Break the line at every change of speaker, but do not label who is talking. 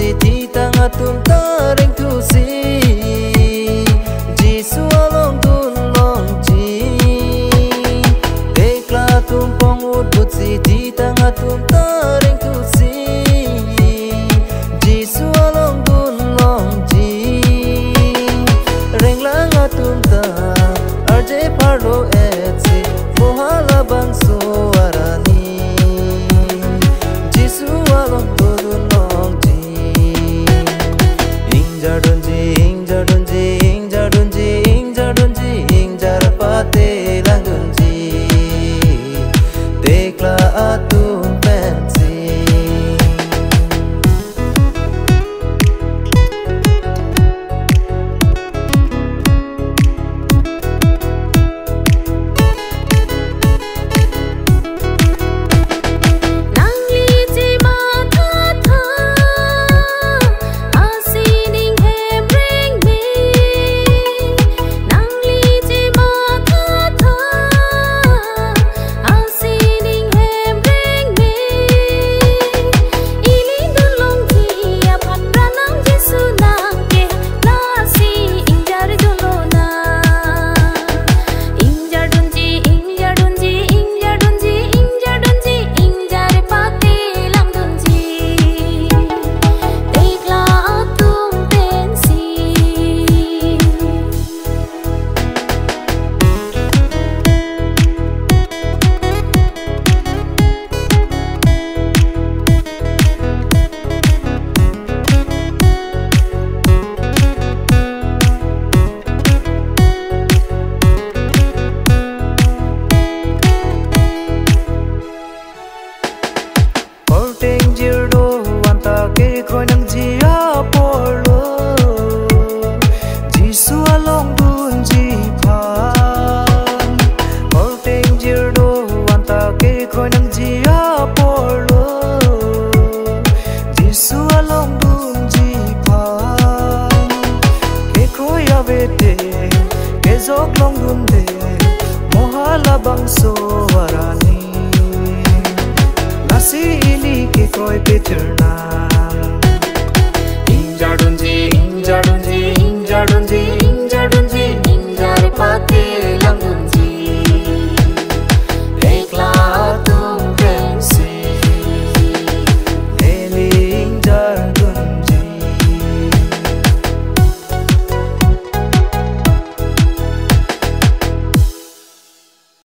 gì thì ta ngã tum ta rèn thu si Giêsu along tun long chi Tekla tum pong ut but gì thì ta ngã tum ta rèn thu si Giêsu along tun long chi rèn la ngã tum ta arje parlo etsi mohala bang so arani Giêsu along tun long chi Inja dunji inja dunji inja dunji inja dunji inja rapate lang dunji Tekla atum pensi Khoi nang ji apollo Giêsu along dun ji phan Or danger do wanta ke khoi nang ji apollo Giêsu along dun ji phan Ke khoi avete ke jok long dun de mohala bang so warani Nasi ili ke khoi peterna Inja dunji